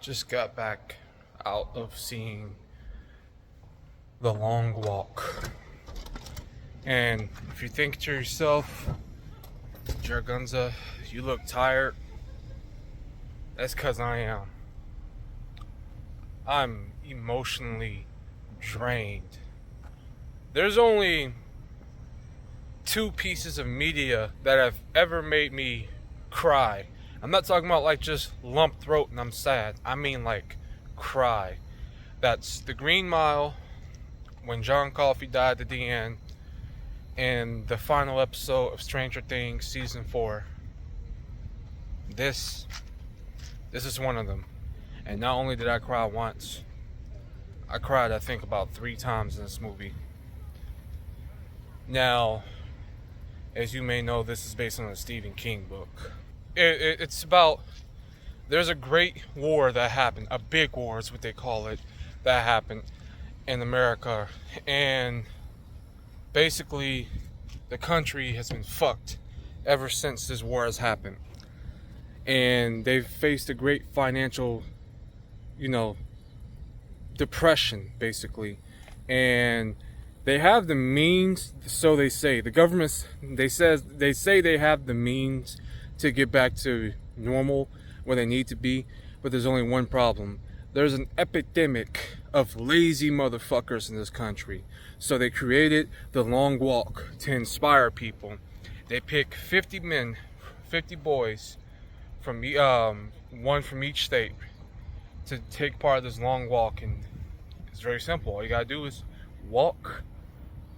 Just got back out of seeing The Long Walk. And if you think to yourself, Jargunza, you look tired, that's because I am. I'm emotionally drained. There's only two pieces of media that have ever made me cry. I'm not talking about like just lump throat and I'm sad. I mean like cry. That's The Green Mile, when John Coffey died at the end, and the final episode of Stranger Things season 4. This is one of them. And not only did I cry once, I cried I think about 3 times in this movie. Now, as you may know, this is based on a Stephen King book. It's about, there's a great war that happened, a big war is what they call it, that happened in America. And basically, the country has been fucked ever since this war has happened. And they've faced a great financial, depression, basically. And they have the means, so they say. The government, they say they have the means to get back to normal where they need to be, but there's only one problem. There's an epidemic of lazy motherfuckers in this country. So they created The Long Walk to inspire people. They pick 50 men, 50 boys from one from each state to take part of this long walk, and it's very simple. All you gotta do is walk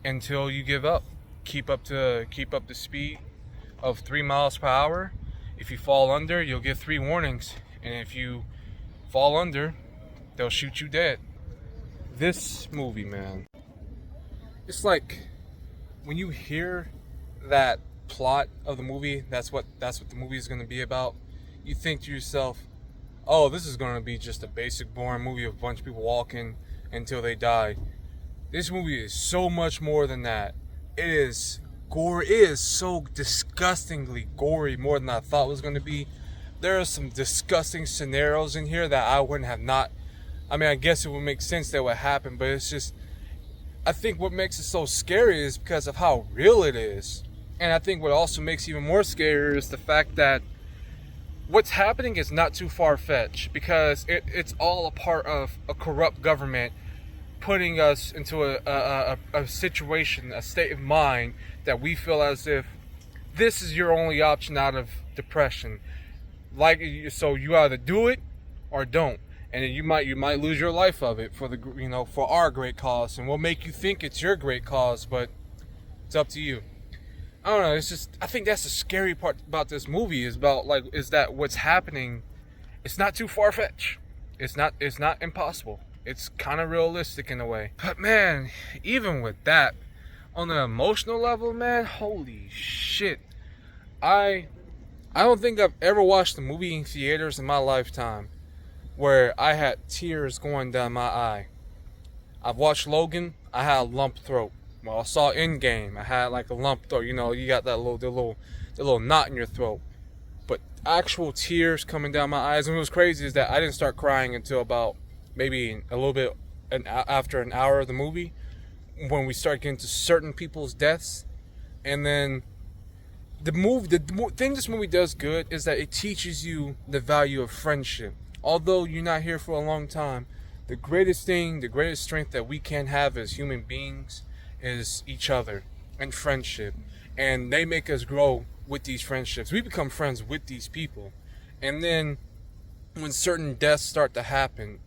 until you give up. Keep up the speed of 3 miles per hour. If you fall under, you'll get 3 warnings, and if you fall under, they'll shoot you dead. This movie, man, it's like when you hear that plot of the movie, that's what the movie is going to be about. You think to yourself, oh, this is going to be just a basic boring movie of a bunch of people walking until they die. This movie is so much more than that. It is gore. It is so disgustingly gory, more than I thought it was going to be. There are some disgusting scenarios in here that I wouldn't have not. I mean, I guess it would make sense that would happen, but it's just, I think what makes it so scary is because of how real it is. And I think what also makes it even more scary is the fact that what's happening is not too far-fetched, because it's all a part of a corrupt government putting us into a situation, a state of mind that we feel as if this is your only option out of depression. Like, so you either do it or don't, and then you might lose your life of it for for our great cause, and we'll make you think it's your great cause, but it's up to you. I don't know. It's just, I think that's the scary part about this movie is that what's happening, it's not too far-fetched. It's not impossible. It's kind of realistic in a way. But man, even with that, on an emotional level, man, holy shit. I don't think I've ever watched a movie in theaters in my lifetime where I had tears going down my eye. I've watched Logan, I had a lump throat. Well, I saw Endgame, I had like a lump throat. You got that little knot in your throat. But actual tears coming down my eyes. And what was crazy is that I didn't start crying until about maybe a little bit after an hour of the movie, when we start getting to certain people's deaths. And then the thing this movie does good is that it teaches you the value of friendship. Although you're not here for a long time, the greatest strength that we can have as human beings is each other and friendship. And they make us grow with these friendships. We become friends with these people. And then when certain deaths start to happen,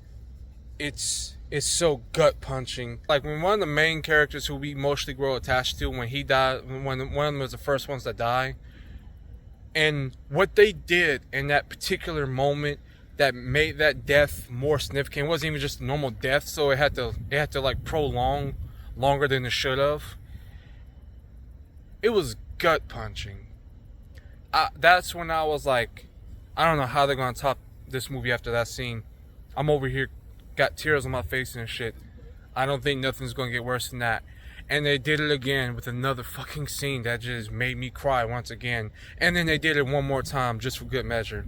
it's so gut punching. Like when one of the main characters who we emotionally grow attached to, when he died, when one of them was the first ones to die, and what they did in that particular moment that made that death more significant. It wasn't even just a normal death, so it had to like prolong longer than it should have. It was gut punching. That's when I was like, I don't know how they're gonna top this movie after that scene. I'm over here, got tears on my face and shit. I don't think nothing's gonna get worse than that. And they did it again with another fucking scene that just made me cry once again. And then they did it one more time just for good measure.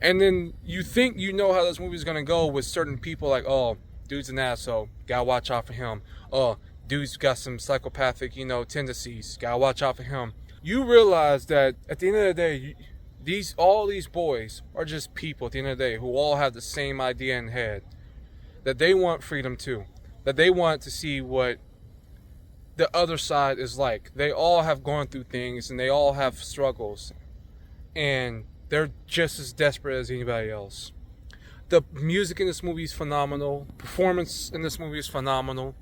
And then you think you know how this movie's gonna go with certain people, like, oh, dude's an asshole, gotta watch out for him. Oh, dude's got some psychopathic, tendencies, gotta watch out for him. You realize that at the end of the day, all these boys are just people at the end of the day who all have the same idea in head, that they want freedom too, that they want to see what the other side is like. They all have gone through things and they all have struggles, and they're just as desperate as anybody else. The music in this movie is phenomenal. Performance in this movie is phenomenal.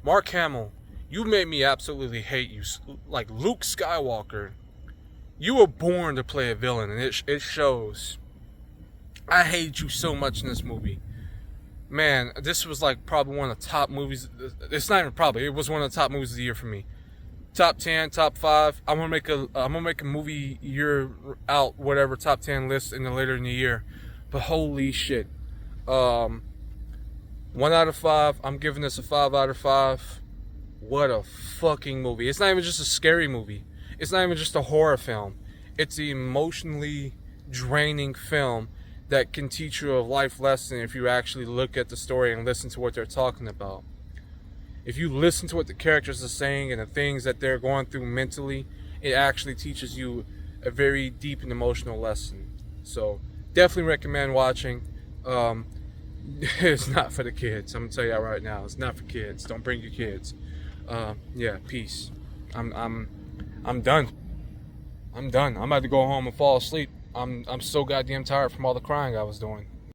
Mark Hamill, you made me absolutely hate you. Like Luke Skywalker, you were born to play a villain, and it shows. I hate you so much in this movie. Man, this was like probably one of the top movies. It's not even probably. It was one of the top movies of the year for me. Top 10, top 5. I'm gonna make a movie year out, whatever, top 10 list later in the year. But holy shit, 1 out of 5. I'm giving this a 5 out of 5. What a fucking movie! It's not even just a scary movie. It's not even just a horror film. It's an emotionally draining film that can teach you a life lesson if you actually look at the story and listen to what they're talking about. If you listen to what the characters are saying and the things that they're going through mentally, it actually teaches you a very deep and emotional lesson. So definitely recommend watching. It's not for the kids. I'm gonna tell you that right now. It's not for kids. Don't bring your kids. Yeah, peace. I'm done. I'm done. I'm about to go home and fall asleep. I'm so goddamn tired from all the crying I was doing.